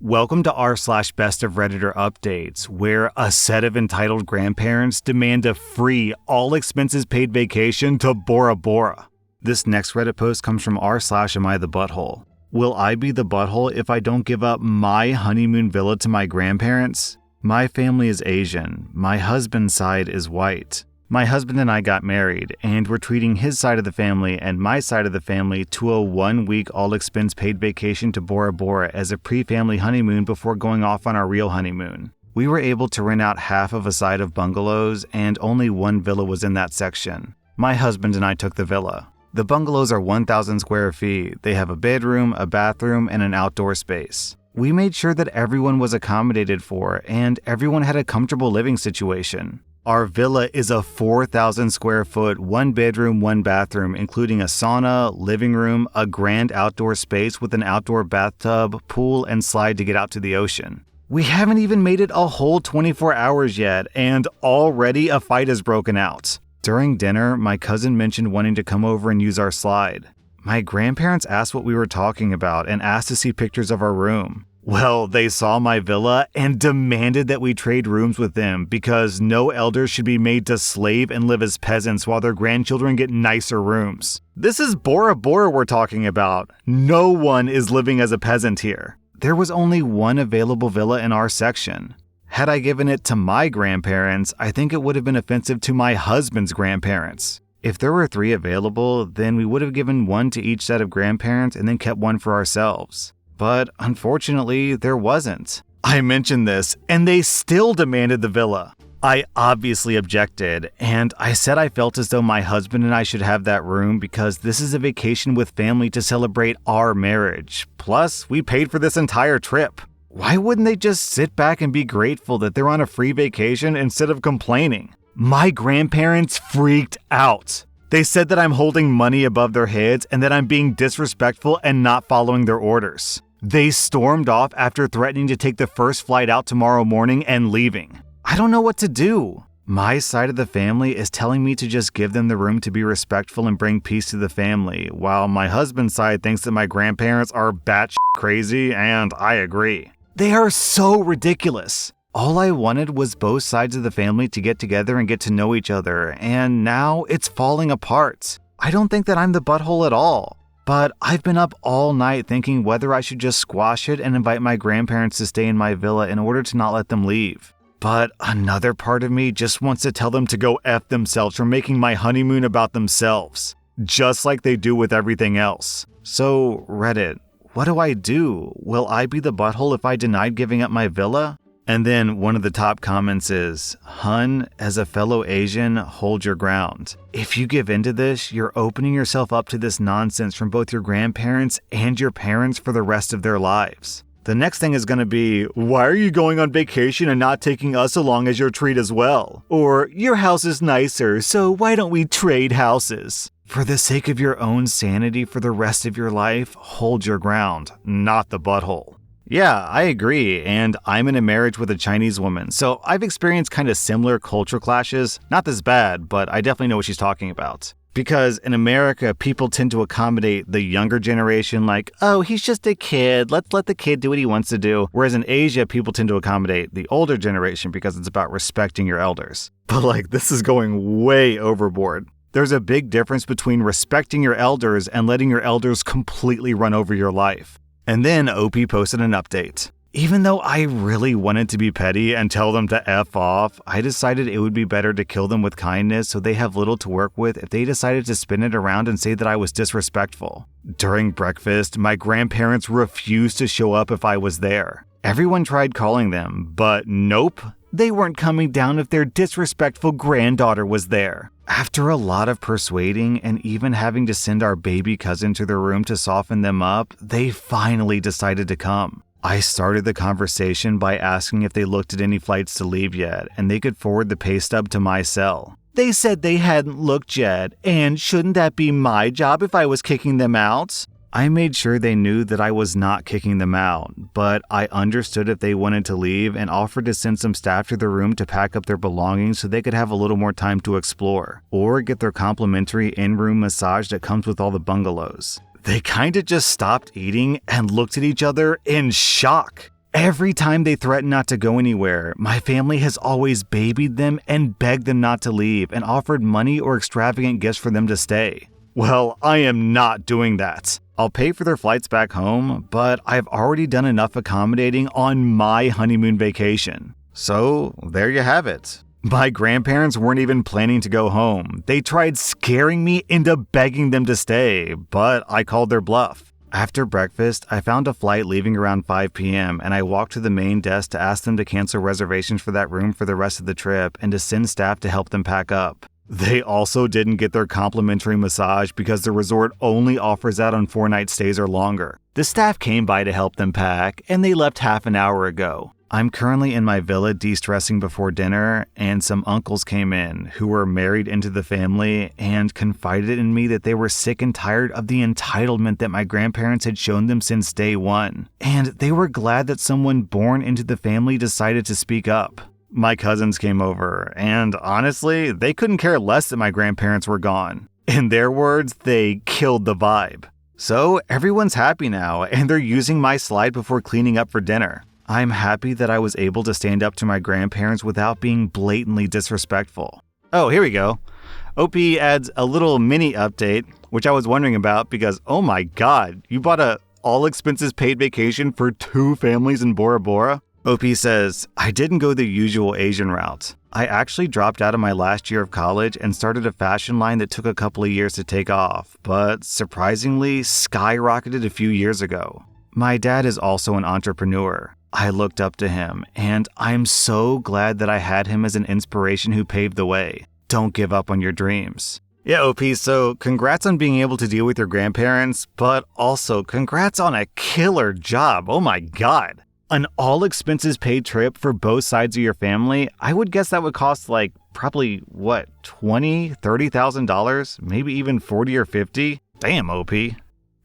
Welcome to r/Bestof Redditor updates, where a set of entitled grandparents demand a free, all-expenses-paid vacation to Bora Bora. This next Reddit post comes from r/Am I the Butthole? Will I be the butthole if I don't give up my honeymoon villa to my grandparents? My family is Asian. My husband's side is white. My husband and I got married, and we're treating his side of the family and my side of the family to a 1-week all-expense-paid vacation to Bora Bora as a pre-family honeymoon before going off on our real honeymoon. We were able to rent out half of a side of bungalows, and only one villa was in that section. My husband and I took the villa. The bungalows are 1,000 square feet. They have a bedroom, a bathroom, and an outdoor space. We made sure that everyone was accommodated for, and everyone had a comfortable living situation. Our villa is a 4,000 square foot, 1-bedroom, 1-bathroom, including a sauna, living room, a grand outdoor space with an outdoor bathtub, pool, and slide to get out to the ocean. We haven't even made it a whole 24 hours yet, and already a fight has broken out. During dinner, my cousin mentioned wanting to come over and use our slide. My grandparents asked what we were talking about and asked to see pictures of our room. Well, they saw my villa and demanded that we trade rooms with them because no elders should be made to slave and live as peasants while their grandchildren get nicer rooms. This is Bora Bora we're talking about. No one is living as a peasant here. There was only one available villa in our section. Had I given it to my grandparents, I think it would have been offensive to my husband's grandparents. If there were 3 available, then we would have given one to each set of grandparents and then kept one for ourselves. But unfortunately, there wasn't. I mentioned this, and they still demanded the villa. I obviously objected, and I said I felt as though my husband and I should have that room because this is a vacation with family to celebrate our marriage. Plus, we paid for this entire trip. Why wouldn't they just sit back and be grateful that they're on a free vacation instead of complaining? My grandparents freaked out. They said that I'm holding money above their heads and that I'm being disrespectful and not following their orders. They stormed off after threatening to take the first flight out tomorrow morning and leaving. I don't know what to do. My side of the family is telling me to just give them the room to be respectful and bring peace to the family, while my husband's side thinks that my grandparents are batshit crazy, and I agree. They are so ridiculous. All I wanted was both sides of the family to get together and get to know each other, and now it's falling apart. I don't think that I'm the butthole at all. But I've been up all night thinking whether I should just squash it and invite my grandparents to stay in my villa in order to not let them leave. But another part of me just wants to tell them to go F themselves for making my honeymoon about themselves, just like they do with everything else. So, Reddit, what do I do? Will I be the butthole if I denied giving up my villa? And then one of the top comments is, Hun, as a fellow Asian, hold your ground. If you give into this, you're opening yourself up to this nonsense from both your grandparents and your parents for the rest of their lives. The next thing is going to be, why are you going on vacation and not taking us along as your treat as well? Or, your house is nicer, so why don't we trade houses? For the sake of your own sanity for the rest of your life, hold your ground, not the butthole. Yeah, I agree, and I'm in a marriage with a Chinese woman, so I've experienced kind of similar culture clashes. Not this bad, but I definitely know what she's talking about. Because in America, people tend to accommodate the younger generation like, oh, he's just a kid, let's let the kid do what he wants to do. Whereas in Asia, people tend to accommodate the older generation because it's about respecting your elders. But this is going way overboard. There's a big difference between respecting your elders and letting your elders completely run over your life. And then OP posted an update. Even though I really wanted to be petty and tell them to F off, I decided it would be better to kill them with kindness so they have little to work with if they decided to spin it around and say that I was disrespectful. During breakfast, my grandparents refused to show up if I was there. Everyone tried calling them, but nope, they weren't coming down if their disrespectful granddaughter was there. After a lot of persuading and even having to send our baby cousin to their room to soften them up, they finally decided to come. I started the conversation by asking if they looked at any flights to leave yet, and they could forward the pay stub to my cell. They said they hadn't looked yet, and shouldn't that be my job if I was kicking them out? I made sure they knew that I was not kicking them out, but I understood if they wanted to leave and offered to send some staff to their room to pack up their belongings so they could have a little more time to explore, or get their complimentary in-room massage that comes with all the bungalows. They kinda just stopped eating and looked at each other in shock. Every time they threaten not to go anywhere, my family has always babied them and begged them not to leave and offered money or extravagant gifts for them to stay. Well, I am not doing that. I'll pay for their flights back home, but I've already done enough accommodating on my honeymoon vacation. So, there you have it. My grandparents weren't even planning to go home. They tried scaring me into begging them to stay, but I called their bluff. After breakfast, I found a flight leaving around 5 p.m. and I walked to the main desk to ask them to cancel reservations for that room for the rest of the trip and to send staff to help them pack up. They also didn't get their complimentary massage because the resort only offers that on 4-night stays or longer. The staff came by to help them pack, and they left half an hour ago. I'm currently in my villa de-stressing before dinner, and some uncles came in who were married into the family and confided in me that they were sick and tired of the entitlement that my grandparents had shown them since day one, and they were glad that someone born into the family decided to speak up. My cousins came over, and honestly, they couldn't care less that my grandparents were gone. In their words, they killed the vibe. So everyone's happy now, and they're using my slide before cleaning up for dinner. I'm happy that I was able to stand up to my grandparents without being blatantly disrespectful. Oh, here we go. OP adds a little mini update, which I was wondering about because, oh my god, you bought a all-expenses-paid vacation for 2 families in Bora Bora? OP says, I didn't go the usual Asian route. I actually dropped out of my last year of college and started a fashion line that took a couple of years to take off, but surprisingly skyrocketed a few years ago. My dad is also an entrepreneur. I looked up to him, and I'm so glad that I had him as an inspiration who paved the way. Don't give up on your dreams. Yeah, OP, so congrats on being able to deal with your grandparents, but also congrats on a killer job. Oh my god. An all-expenses-paid trip for both sides of your family, I would guess that would cost probably, $20,000, $30,000? Maybe even $40 or $50? Damn, OP.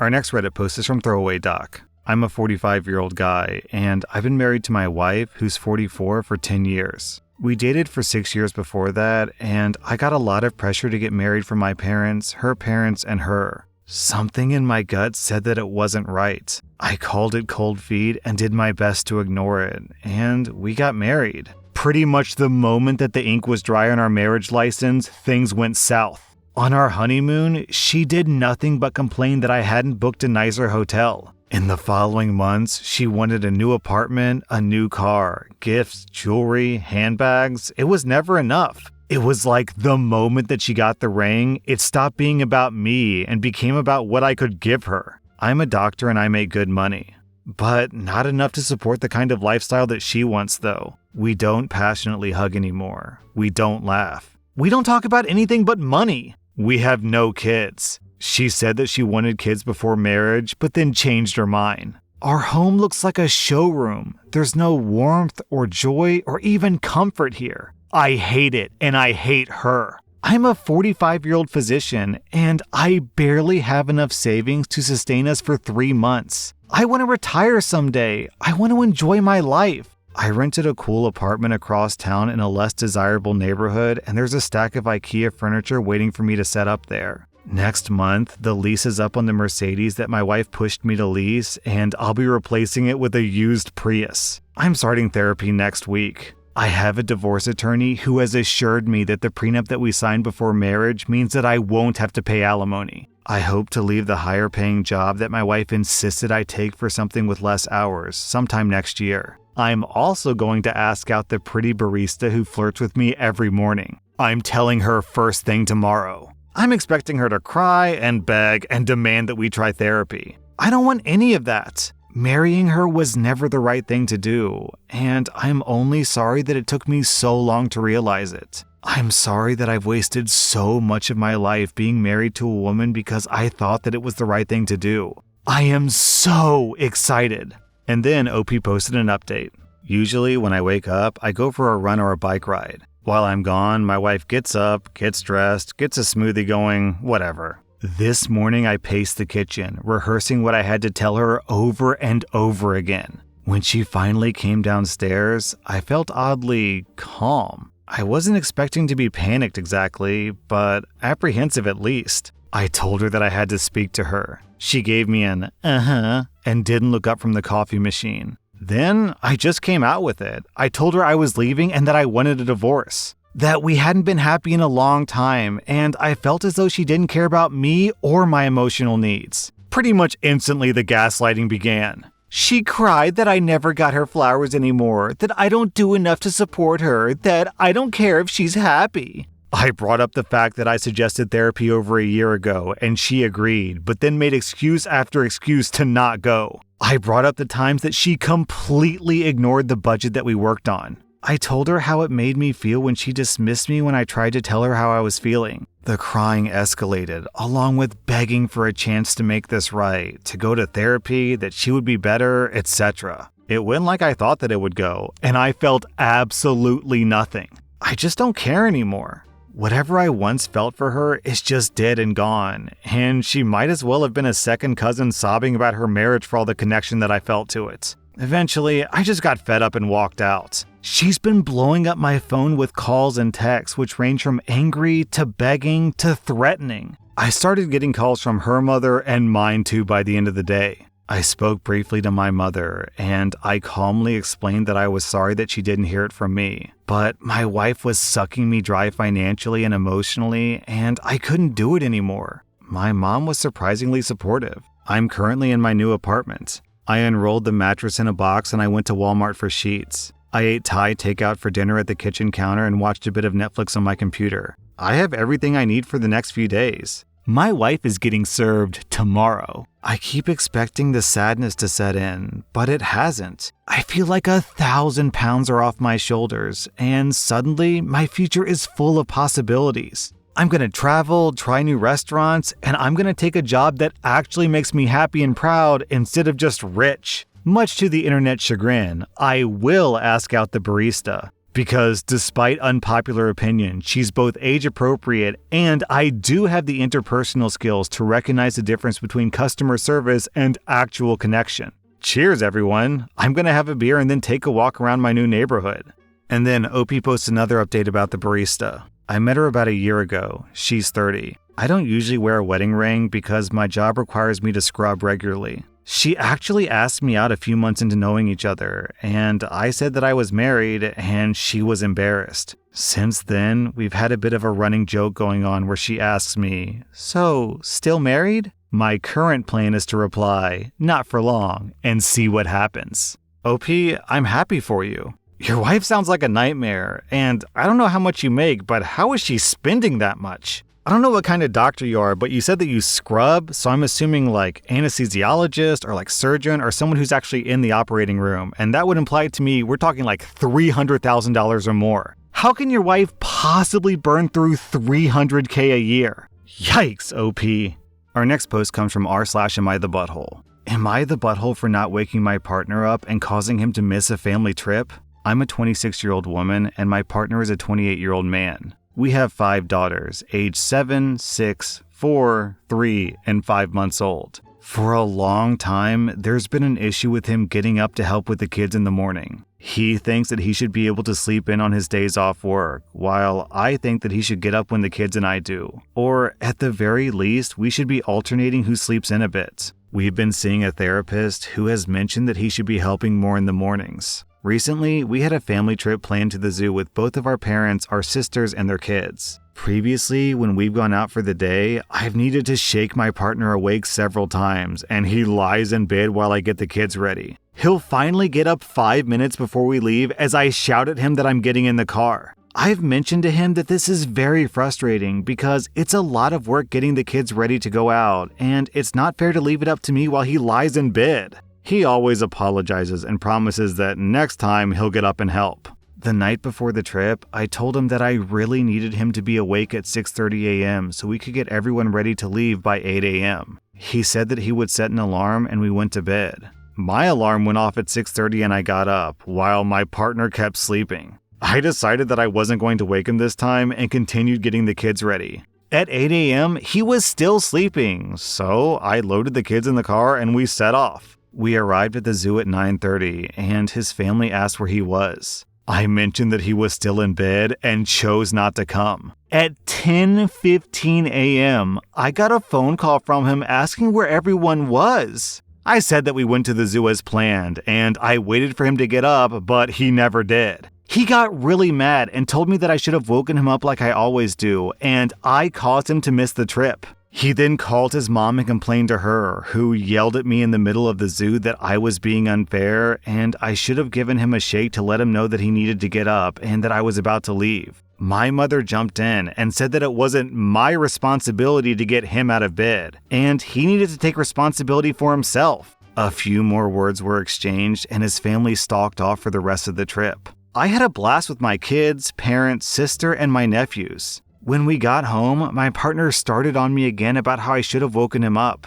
Our next Reddit post is from Throwaway Doc. I'm a 45-year-old guy, and I've been married to my wife, who's 44, for 10 years. We dated for 6 years before that, and I got a lot of pressure to get married from my parents, her parents, and her. Something in my gut said that it wasn't right. I called it cold feet and did my best to ignore it, and we got married. Pretty much the moment that the ink was dry on our marriage license, things went south. On our honeymoon, she did nothing but complain that I hadn't booked a nicer hotel. In the following months, she wanted a new apartment, a new car, gifts, jewelry, handbags. It was never enough. It was like the moment that she got the ring, it stopped being about me and became about what I could give her. I'm a doctor and I make good money, but not enough to support the kind of lifestyle that she wants though. We don't passionately hug anymore. We don't laugh. We don't talk about anything but money. We have no kids. She said that she wanted kids before marriage, but then changed her mind. Our home looks like a showroom. There's no warmth or joy or even comfort here. I hate it, and I hate her. I'm a 45-year-old physician, and I barely have enough savings to sustain us for 3 months. I want to retire someday. I want to enjoy my life. I rented a cool apartment across town in a less desirable neighborhood, and there's a stack of IKEA furniture waiting for me to set up there. Next month, the lease is up on the Mercedes that my wife pushed me to lease, and I'll be replacing it with a used Prius. I'm starting therapy next week. I have a divorce attorney who has assured me that the prenup that we signed before marriage means that I won't have to pay alimony. I hope to leave the higher paying job that my wife insisted I take for something with less hours sometime next year. I'm also going to ask out the pretty barista who flirts with me every morning. I'm telling her first thing tomorrow. I'm expecting her to cry and beg and demand that we try therapy. I don't want any of that. Marrying her was never the right thing to do, and I'm only sorry that it took me so long to realize it. I'm sorry that I've wasted so much of my life being married to a woman because I thought that it was the right thing to do. I am so excited. And then OP posted an update. Usually when I wake up, I go for a run or a bike ride. While I'm gone, my wife gets up, gets dressed, gets a smoothie going, whatever. This morning I paced the kitchen, rehearsing what I had to tell her over and over again. When she finally came downstairs, I felt oddly calm. I wasn't expecting to be panicked exactly, but apprehensive at least. I told her that I had to speak to her. She gave me an and didn't look up from the coffee machine. Then I just came out with it. I told her I was leaving and that I wanted a divorce. That we hadn't been happy in a long time, and I felt as though she didn't care about me or my emotional needs. Pretty much instantly, the gaslighting began. She cried that I never got her flowers anymore, that I don't do enough to support her, that I don't care if she's happy. I brought up the fact that I suggested therapy over a year ago, and she agreed, but then made excuse after excuse to not go. I brought up the times that she completely ignored the budget that we worked on. I told her how it made me feel when she dismissed me when I tried to tell her how I was feeling. The crying escalated, along with begging for a chance to make this right, to go to therapy, that she would be better, etc. It went like I thought that it would go, and I felt absolutely nothing. I just don't care anymore. Whatever I once felt for her is just dead and gone, and she might as well have been a second cousin sobbing about her marriage for all the connection that I felt to it. Eventually, I just got fed up and walked out. She's been blowing up my phone with calls and texts which range from angry to begging to threatening. I started getting calls from her mother and mine too by the end of the day. I spoke briefly to my mother, and I calmly explained that I was sorry that she didn't hear it from me. But my wife was sucking me dry financially and emotionally, and I couldn't do it anymore. My mom was surprisingly supportive. I'm currently in my new apartment. I unrolled the mattress in a box and I went to Walmart for sheets. I ate Thai takeout for dinner at the kitchen counter and watched a bit of Netflix on my computer. I have everything I need for the next few days. My wife is getting served tomorrow. I keep expecting the sadness to set in, but it hasn't. I feel like 1,000 pounds are off my shoulders, and suddenly my future is full of possibilities. I'm gonna travel, try new restaurants, and I'm gonna take a job that actually makes me happy and proud instead of just rich. Much to the internet's chagrin, I will ask out the barista. Because despite unpopular opinion, she's both age appropriate and I do have the interpersonal skills to recognize the difference between customer service and actual connection. Cheers, everyone. I'm gonna have a beer and then take a walk around my new neighborhood. And then OP posts another update about the barista. I met her about a year ago. She's 30. I don't usually wear a wedding ring because my job requires me to scrub regularly. She actually asked me out a few months into knowing each other, and I said that I was married, and she was embarrassed. Since then, we've had a bit of a running joke going on where she asks me, "So, still married?" My current plan is to reply, "Not for long," and see what happens. OP, I'm happy for you. Your wife sounds like a nightmare, and I don't know how much you make, but how is she spending that much? I don't know what kind of doctor you are, but you said that you scrub, so I'm assuming like anesthesiologist or like surgeon or someone who's actually in the operating room, and that would imply to me we're talking like $300,000 or more. How can your wife possibly burn through $300K a year? Yikes, OP. Our next post comes from rSlash Am I the Butthole? Am I the butthole for not waking my partner up and causing him to miss a family trip? I'm a 26-year-old woman and my partner is a 28-year-old man. We have 5 daughters, aged 7, 6, 4, 3, and 5 months old. For a long time, there's been an issue with him getting up to help with the kids in the morning. He thinks that he should be able to sleep in on his days off work, while I think that he should get up when the kids and I do. Or, at the very least, we should be alternating who sleeps in a bit. We've been seeing a therapist who has mentioned that he should be helping more in the mornings. Recently, we had a family trip planned to the zoo with both of our parents, our sisters, and their kids. Previously, when we've gone out for the day, I've needed to shake my partner awake several times, and he lies in bed while I get the kids ready. He'll finally get up 5 minutes before we leave as I shout at him that I'm getting in the car. I've mentioned to him that this is very frustrating because it's a lot of work getting the kids ready to go out, and it's not fair to leave it up to me while he lies in bed. He always apologizes and promises that next time he'll get up and help. The night before the trip, I told him that I really needed him to be awake at 6:30 a.m. so we could get everyone ready to leave by 8 a.m. He said that he would set an alarm and we went to bed. My alarm went off at 6:30 and I got up, while my partner kept sleeping. I decided that I wasn't going to wake him this time and continued getting the kids ready. At 8 a.m., he was still sleeping, so I loaded the kids in the car and we set off. We arrived at the zoo at 9:30 and his family asked where he was. I mentioned that he was still in bed and chose not to come. At 10:15 a.m., I got a phone call from him asking where everyone was. I said that we went to the zoo as planned, and I waited for him to get up, but he never did. He got really mad and told me that I should have woken him up like I always do, and I caused him to miss the trip. He then called his mom and complained to her, who yelled at me in the middle of the zoo that I was being unfair, and I should have given him a shake to let him know that he needed to get up and that I was about to leave. My mother jumped in and said that it wasn't my responsibility to get him out of bed, and he needed to take responsibility for himself. A few more words were exchanged, and his family stalked off for the rest of the trip. I had a blast with my kids, parents, sister, and my nephews. When we got home, my partner started on me again about how I should have woken him up.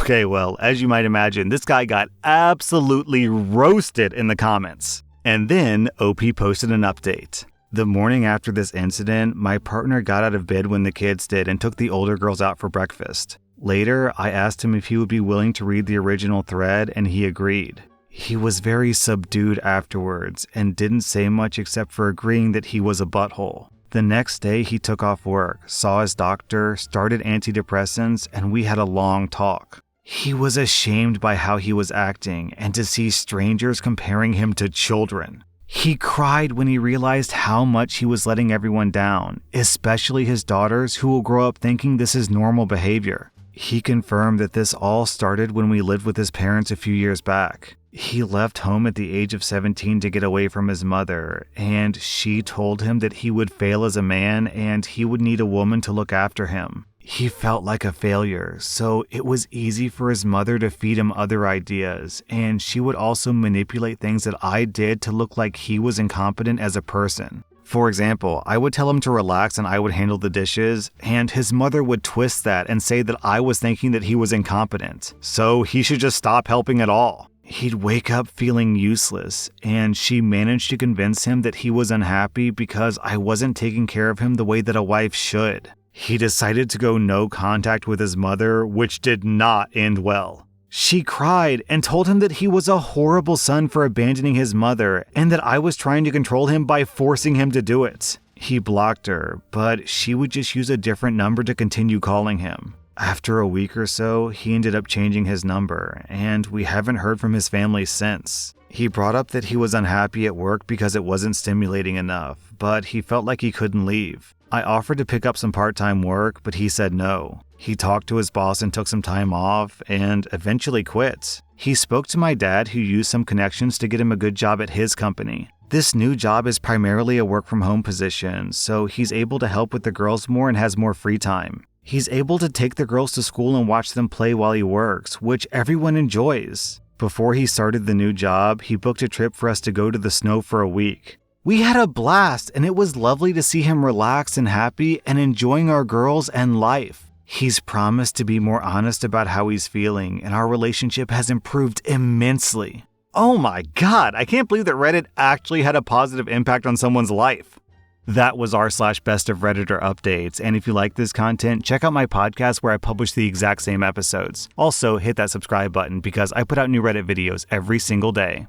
Okay, well, as you might imagine, this guy got absolutely roasted in the comments. And then OP posted an update. The morning after this incident, my partner got out of bed when the kids did and took the older girls out for breakfast. Later, I asked him if he would be willing to read the original thread, and he agreed. He was very subdued afterwards and didn't say much except for agreeing that he was a butthole. The next day, he took off work, saw his doctor, started antidepressants, and we had a long talk. He was ashamed by how he was acting and to see strangers comparing him to children. He cried when he realized how much he was letting everyone down, especially his daughters, who will grow up thinking this is normal behavior. He confirmed that this all started when we lived with his parents a few years back. He left home at the age of 17 to get away from his mother, and she told him that he would fail as a man and he would need a woman to look after him. He felt like a failure, so it was easy for his mother to feed him other ideas, and she would also manipulate things that I did to look like he was incompetent as a person. For example, I would tell him to relax and I would handle the dishes, and his mother would twist that and say that I was thinking that he was incompetent, so he should just stop helping at all. He'd wake up feeling useless, and she managed to convince him that he was unhappy because I wasn't taking care of him the way that a wife should. He decided to go no contact with his mother, which did not end well. She cried and told him that he was a horrible son for abandoning his mother and that I was trying to control him by forcing him to do it. He blocked her, but she would just use a different number to continue calling him. After a week or so, he ended up changing his number, and we haven't heard from his family since. He brought up that he was unhappy at work because it wasn't stimulating enough, but he felt like he couldn't leave. I offered to pick up some part-time work, but he said no. He talked to his boss and took some time off, and eventually quit. He spoke to my dad, who used some connections to get him a good job at his company. This new job is primarily a work-from-home position, so he's able to help with the girls more and has more free time. He's able to take the girls to school and watch them play while he works, which everyone enjoys. Before he started the new job, he booked a trip for us to go to the snow for a week. We had a blast, and it was lovely to see him relaxed and happy and enjoying our girls and life. He's promised to be more honest about how he's feeling, and our relationship has improved immensely. Oh my god, I can't believe that Reddit actually had a positive impact on someone's life. That was r/Best of Redditor updates, and if you like this content, check out my podcast where I publish the exact same episodes. Also, hit that subscribe button because I put out new Reddit videos every single day.